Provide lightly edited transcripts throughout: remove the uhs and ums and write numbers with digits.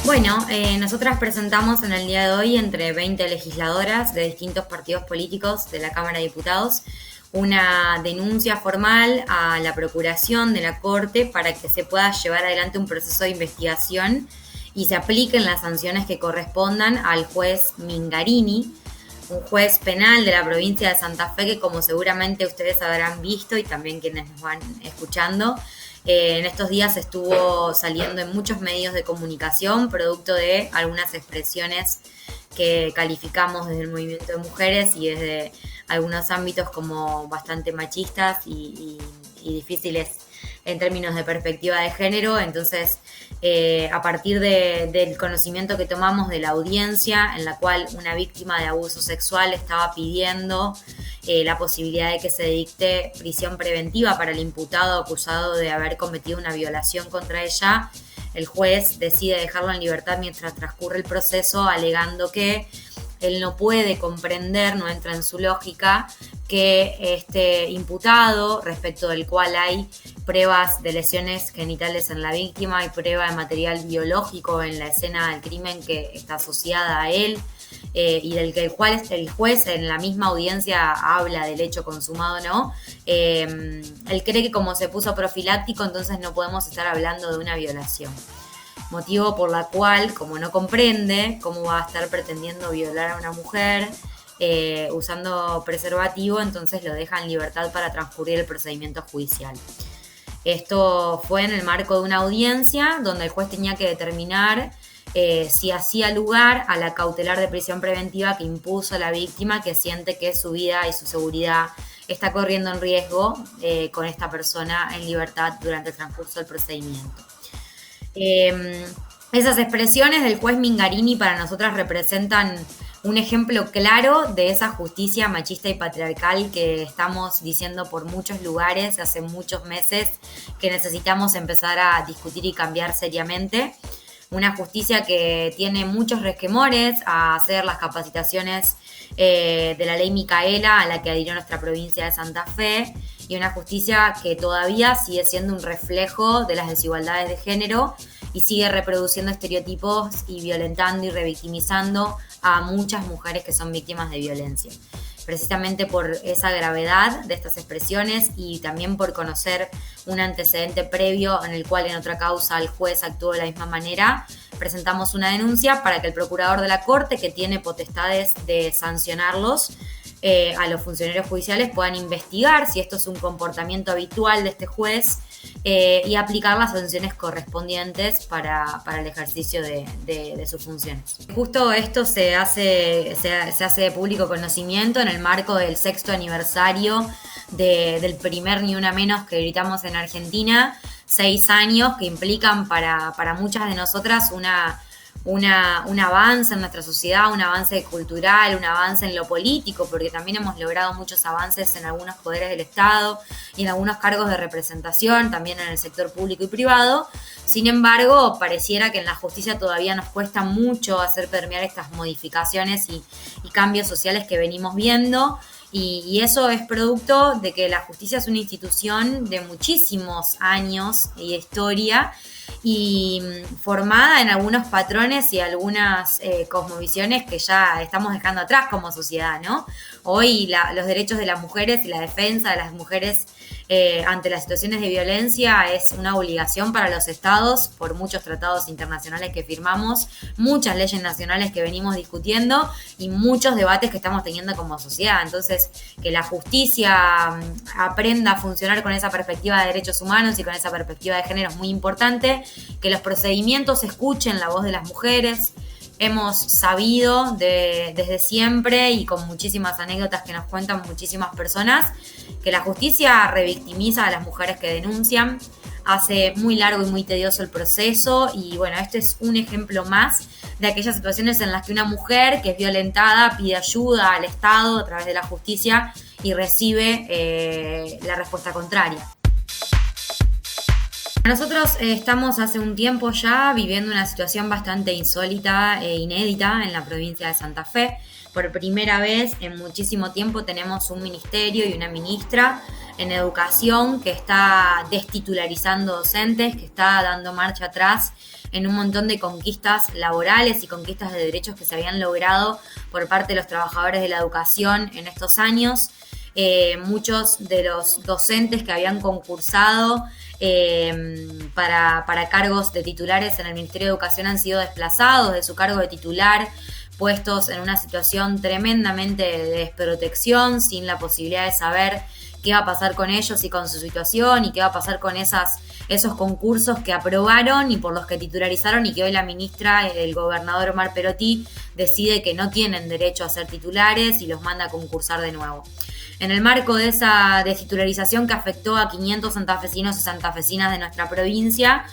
Bueno, nosotras presentamos en el día de hoy entre 20 legisladoras de distintos partidos políticos de la Cámara de Diputados una denuncia formal a la Procuración de la Corte para que se pueda llevar adelante un proceso de investigación y se apliquen las sanciones que correspondan al juez Mingarini, un juez penal de la provincia de Santa Fe que, como seguramente ustedes habrán visto y también quienes nos van escuchando, en estos días estuvo saliendo en muchos medios de comunicación producto de algunas expresiones que calificamos desde el movimiento de mujeres y desde algunos ámbitos como bastante machistas y difíciles en términos de perspectiva de género. Entonces, a partir del conocimiento que tomamos de la audiencia en la cual una víctima de abuso sexual estaba pidiendo la posibilidad de que se dicte prisión preventiva para el imputado acusado de haber cometido una violación contra ella, el juez decide dejarlo en libertad mientras transcurre el proceso, alegando que él no puede comprender, no entra en su lógica, que este imputado, respecto del cual hay pruebas de lesiones genitales en la víctima y prueba de material biológico en la escena del crimen que está asociada a él, y del que el juez en la misma audiencia habla del hecho consumado o no, él cree que como se puso profiláctico, entonces no podemos estar hablando de una violación. Motivo por la cual, como no comprende cómo va a estar pretendiendo violar a una mujer usando preservativo, entonces lo deja en libertad para transcurrir el procedimiento judicial. Esto fue en el marco de una audiencia donde el juez tenía que determinar si hacía lugar a la cautelar de prisión preventiva que impuso la víctima, que siente que su vida y su seguridad está corriendo en riesgo con esta persona en libertad durante el transcurso del procedimiento. Esas expresiones del juez Mingarini para nosotras representan un ejemplo claro de esa justicia machista y patriarcal que estamos diciendo por muchos lugares hace muchos meses que necesitamos empezar a discutir y cambiar seriamente. Una justicia que tiene muchos resquemores a hacer las capacitaciones de la ley Micaela a la que adhirió nuestra provincia de Santa Fe, y una justicia que todavía sigue siendo un reflejo de las desigualdades de género y sigue reproduciendo estereotipos y violentando y revictimizando a muchas mujeres que son víctimas de violencia. Precisamente por esa gravedad de estas expresiones y también por conocer un antecedente previo en el cual en otra causa el juez actuó de la misma manera, presentamos una denuncia para que el procurador de la Corte, que tiene potestades de sancionarlos, a los funcionarios judiciales, puedan investigar si esto es un comportamiento habitual de este juez y aplicar las sanciones correspondientes para el ejercicio de sus funciones. Justo esto se hace de público conocimiento en el marco del 6º aniversario del primer Ni Una Menos que gritamos en Argentina, 6 años que implican para muchas de nosotras un avance en nuestra sociedad, un avance cultural, un avance en lo político, porque también hemos logrado muchos avances en algunos poderes del Estado y en algunos cargos de representación, también en el sector público y privado. Sin embargo, pareciera que en la justicia todavía nos cuesta mucho hacer permear estas modificaciones y cambios sociales que venimos viendo. Y eso es producto de que la justicia es una institución de muchísimos años y de historia y formada en algunos patrones y algunas cosmovisiones que ya estamos dejando atrás como sociedad, ¿no? Hoy los derechos de las mujeres y la defensa de las mujeres ante las situaciones de violencia es una obligación para los estados por muchos tratados internacionales que firmamos, muchas leyes nacionales que venimos discutiendo y muchos debates que estamos teniendo como sociedad. Entonces, que la justicia aprenda a funcionar con esa perspectiva de derechos humanos y con esa perspectiva de género es muy importante, que los procedimientos escuchen la voz de las mujeres. Hemos sabido desde siempre y con muchísimas anécdotas que nos cuentan muchísimas personas que la justicia revictimiza a las mujeres que denuncian, hace muy largo y muy tedioso el proceso y bueno, este es un ejemplo más de aquellas situaciones en las que una mujer que es violentada pide ayuda al Estado a través de la justicia y recibe la respuesta contraria. Nosotros estamos hace un tiempo ya viviendo una situación bastante insólita e inédita en la provincia de Santa Fe. Por primera vez en muchísimo tiempo tenemos un ministerio y una ministra en educación, que está destitularizando docentes, que está dando marcha atrás en un montón de conquistas laborales y conquistas de derechos que se habían logrado por parte de los trabajadores de la educación en estos años. Muchos de los docentes que habían concursado para cargos de titulares en el Ministerio de Educación han sido desplazados de su cargo de titular, puestos en una situación tremendamente de desprotección, sin la posibilidad de saber qué va a pasar con ellos y con su situación, y qué va a pasar con esos concursos que aprobaron y por los que titularizaron, y que hoy la ministra, el gobernador Omar Perotti, decide que no tienen derecho a ser titulares y los manda a concursar de nuevo. En el marco de esa destitularización que afectó a 500 santafesinos y santafesinas de nuestra provincia,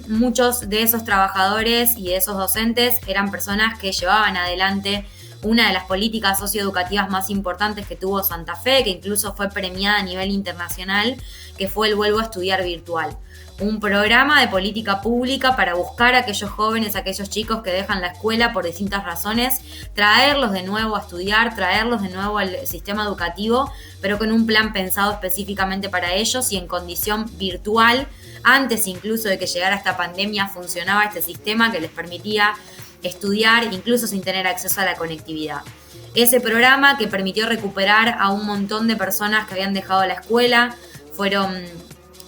muchos de esos trabajadores y de esos docentes eran personas que llevaban adelante una de las políticas socioeducativas más importantes que tuvo Santa Fe, que incluso fue premiada a nivel internacional, que fue el Vuelvo a Estudiar Virtual. Un programa de política pública para buscar a aquellos jóvenes, a aquellos chicos que dejan la escuela por distintas razones, traerlos de nuevo a estudiar, traerlos de nuevo al sistema educativo, pero con un plan pensado específicamente para ellos y en condición virtual. Antes incluso de que llegara esta pandemia funcionaba este sistema que les permitía estudiar incluso sin tener acceso a la conectividad. Ese programa que permitió recuperar a un montón de personas que habían dejado la escuela, fueron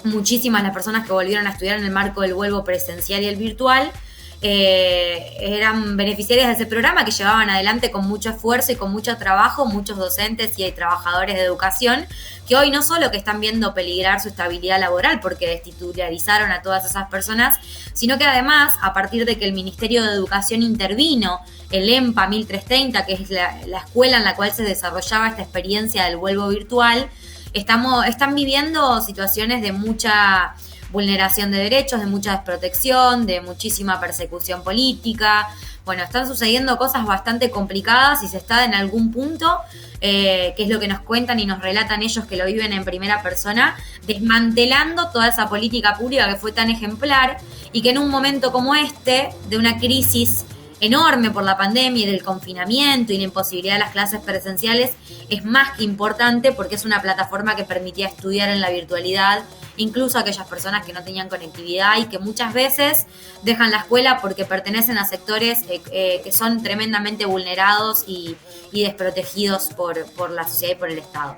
muchísimas las personas que volvieron a estudiar en el marco del vuelvo presencial y el virtual, eran beneficiarias de ese programa que llevaban adelante con mucho esfuerzo y con mucho trabajo muchos docentes y trabajadores de educación, que hoy no solo que están viendo peligrar su estabilidad laboral porque destitularizaron a todas esas personas, sino que además, a partir de que el Ministerio de Educación intervino, el EMPA 1330, que es la escuela en la cual se desarrollaba esta experiencia del vuelvo virtual, están viviendo situaciones de mucha vulneración de derechos, de mucha desprotección, de muchísima persecución política. Bueno, están sucediendo cosas bastante complicadas y se está en algún punto, que es lo que nos cuentan y nos relatan ellos que lo viven en primera persona, desmantelando toda esa política pública que fue tan ejemplar y que en un momento como este, de una crisis enorme por la pandemia y del confinamiento y la imposibilidad de las clases presenciales, es más que importante porque es una plataforma que permitía estudiar en la virtualidad, incluso a aquellas personas que no tenían conectividad y que muchas veces dejan la escuela porque pertenecen a sectores que son tremendamente vulnerados y desprotegidos por la sociedad y por el Estado.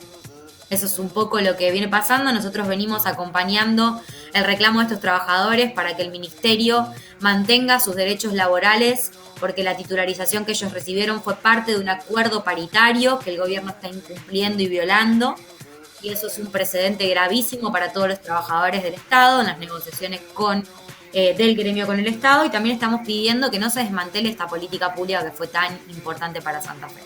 Eso es un poco lo que viene pasando. Nosotros venimos acompañando el reclamo de estos trabajadores para que el ministerio mantenga sus derechos laborales, porque la titularización que ellos recibieron fue parte de un acuerdo paritario que el gobierno está incumpliendo y violando, y eso es un precedente gravísimo para todos los trabajadores del Estado en las negociaciones del gremio con el Estado, y también estamos pidiendo que no se desmantele esta política pública que fue tan importante para Santa Fe.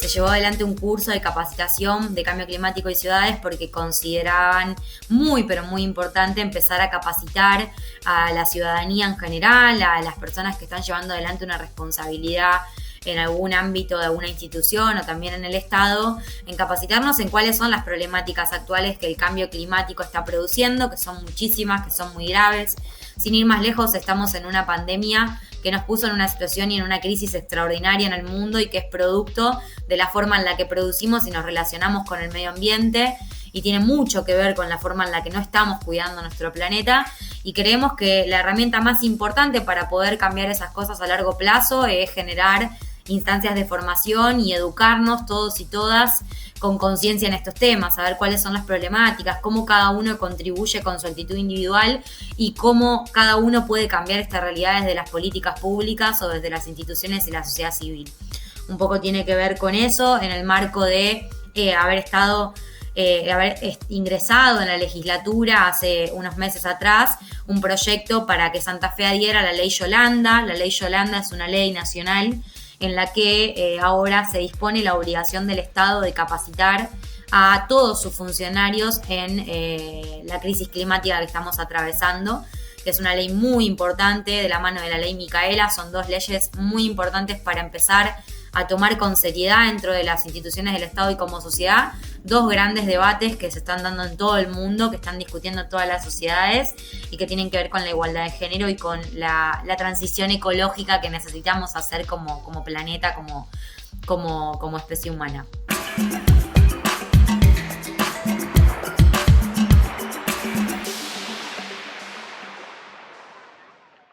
Se llevó adelante un curso de capacitación de cambio climático y ciudades porque consideraban muy, pero muy importante empezar a capacitar a la ciudadanía en general, a las personas que están llevando adelante una responsabilidad en algún ámbito de alguna institución o también en el Estado, en capacitarnos en cuáles son las problemáticas actuales que el cambio climático está produciendo, que son muchísimas, que son muy graves. Sin ir más lejos, estamos en una pandemia que nos puso en una situación y en una crisis extraordinaria en el mundo y que es producto de la forma en la que producimos y nos relacionamos con el medio ambiente, y tiene mucho que ver con la forma en la que no estamos cuidando nuestro planeta, y creemos que la herramienta más importante para poder cambiar esas cosas a largo plazo es generar instancias de formación y educarnos todos y todas con conciencia en estos temas, saber cuáles son las problemáticas, cómo cada uno contribuye con su actitud individual y cómo cada uno puede cambiar esta realidad desde las políticas públicas o desde las instituciones y la sociedad civil. Un poco tiene que ver con eso en el marco de haber ingresado en la legislatura hace unos meses atrás un proyecto para que Santa Fe adhiera a la Ley Yolanda. La Ley Yolanda es una ley nacional en la que ahora se dispone la obligación del Estado de capacitar a todos sus funcionarios en la crisis climática que estamos atravesando, que es una ley muy importante de la mano de la ley Micaela. Son dos leyes muy importantes para empezar a tomar con seriedad dentro de las instituciones del Estado y como sociedad dos grandes debates que se están dando en todo el mundo, que están discutiendo todas las sociedades y que tienen que ver con la igualdad de género y con la transición ecológica que necesitamos hacer como planeta, como especie humana.